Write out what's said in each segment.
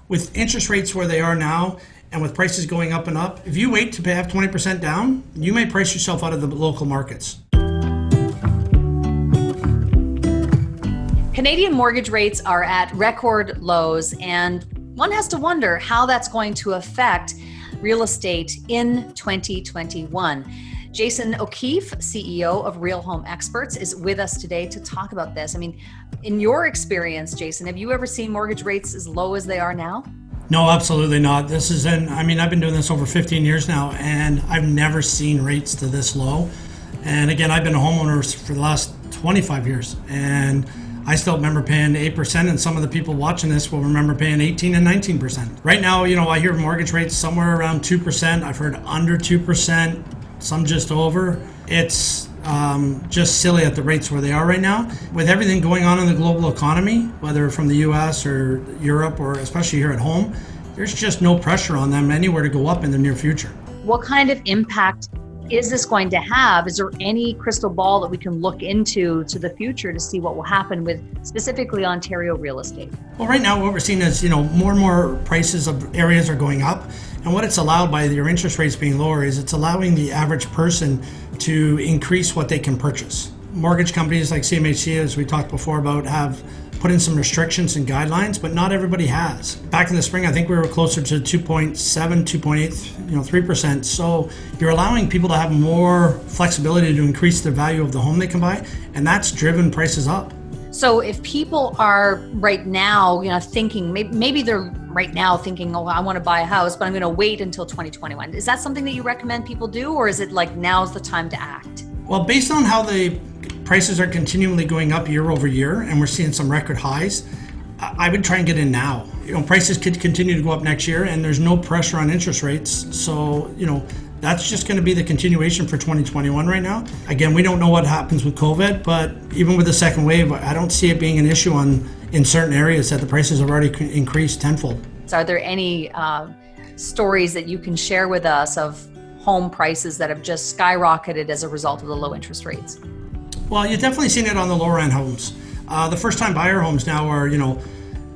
With interest rates where they are now and with prices going up and up, if you wait to have 20% down, you may price yourself out of the local markets. Canadian mortgage rates are at record lows, and one has to wonder how that's going to affect real estate in 2021. Jason O'Keefe, CEO of Real Home Experts, is with us today to talk about this. I mean, in your experience, Jason, have you ever seen mortgage rates as low as they are now? No, absolutely not. I've been doing this over 15 years now, and I've never seen rates to this low. And again, I've been a homeowner for the last 25 years, and I still remember paying 8%, and some of the people watching this will remember paying 18 and 19%. Right now, I hear mortgage rates somewhere around 2%. I've heard under 2%, some just over. It's just silly at the rates where they are right now. With everything going on in the global economy, whether from the US or Europe or especially here at home, there's just no pressure on them anywhere to go up in the near future. What kind of impact is this going to have? Is there any crystal ball that we can look into to the future to see what will happen with specifically Ontario real estate? Well, right now what we're seeing is, more and more prices of areas are going up. And what it's allowed by your interest rates being lower is it's allowing the average person to increase what they can purchase. Mortgage companies like CMHC, as we talked before about, have put in some restrictions and guidelines, but not everybody has. Back in the spring, I think we were closer to 2.7, 2.8, 3%. So you're allowing people to have more flexibility to increase the value of the home they can buy, and that's driven prices up. So if people are right now, thinking, maybe they're right now thinking, oh, I want to buy a house, but I'm going to wait until 2021. Is that something that you recommend people do, or is it like now's the time to act? Well, based on how the prices are continually going up year over year, and we're seeing some record highs, I would try and get in now. Prices could continue to go up next year, and there's no pressure on interest rates. So, that's just going to be the continuation for 2021 right now. Again, we don't know what happens with COVID, but even with the second wave, I don't see it being an issue in certain areas that the prices have already increased tenfold. So are there any stories that you can share with us of home prices that have just skyrocketed as a result of the low interest rates? Well, you've definitely seen it on the lower end homes. The first-time buyer homes now are,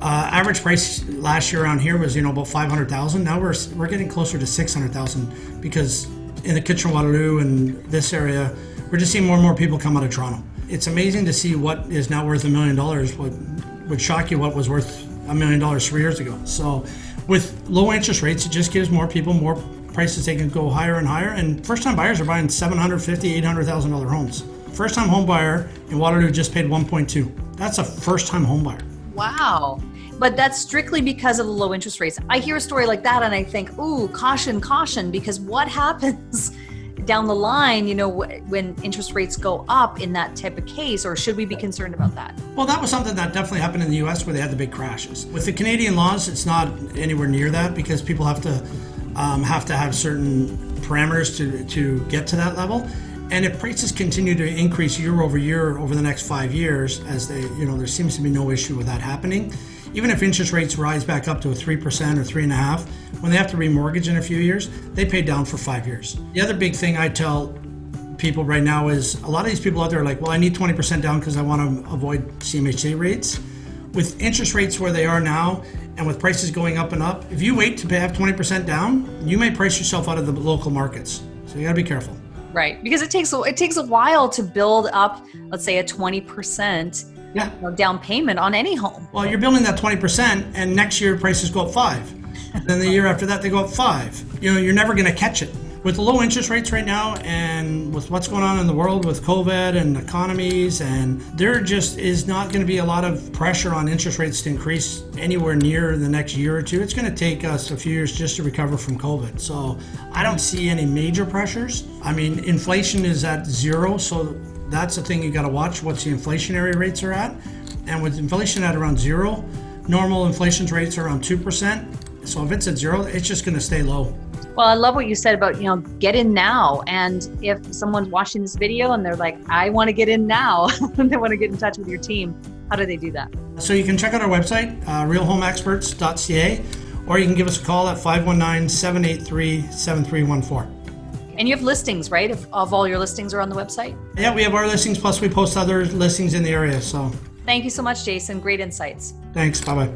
average price last year around here was, about 500,000. Now we're getting closer to 600,000 because in the Kitchener-Waterloo and this area, we're just seeing more and more people come out of Toronto. It's amazing to see what is now worth $1 million. What would shock you what was worth $1 million 3 years ago. So with low interest rates, it just gives more people more prices. They can go higher and higher. And first-time buyers are buying $750,000, $800,000 homes. First-time home buyer in Waterloo just paid 1.2. That's a first-time home buyer. Wow. But that's strictly because of the low interest rates. I hear a story like that and I think, ooh, caution, because what happens down the line, when interest rates go up in that type of case, or should we be concerned about that? Well, that was something that definitely happened in the US where they had the big crashes. With the Canadian laws, it's not anywhere near that because people have to have certain parameters to get to that level. And if prices continue to increase year over year over the next 5 years, as there seems to be no issue with that happening. Even if interest rates rise back up to a 3% or 3.5%, when they have to remortgage in a few years, they pay down for 5 years. The other big thing I tell people right now is a lot of these people out there are like, well, I need 20% down because I want to avoid CMHC rates. With interest rates where they are now and with prices going up and up, if you wait to have 20% down, you may price yourself out of the local markets. So you got to be careful. Right, because it takes a while to build up, let's say, a 20% down payment on any home. Well, you're building that 20%, and next year prices go up 5%. Then the year after that, they go up 5%. You're never going to catch it. With the low interest rates right now, and with what's going on in the world with COVID and economies, and there just is not going to be a lot of pressure on interest rates to increase anywhere near the next year or two. It's going to take us a few years just to recover from COVID. So I don't see any major pressures. I mean, inflation is at 0, so that's the thing you got to watch, what the inflationary rates are at. And with inflation at around 0, normal inflation rates are around 2%. So if it's at 0, it's just going to stay low. Well, I love what you said about, get in now. And if someone's watching this video and they're like, I want to get in now, they want to get in touch with your team, how do they do that? So you can check out our website, realhomeexperts.ca, or you can give us a call at 519-783-7314. And you have listings, right? Of all your listings are on the website? Yeah, we have our listings, plus we post other listings in the area. So thank you so much, Jason. Great insights. Thanks. Bye-bye.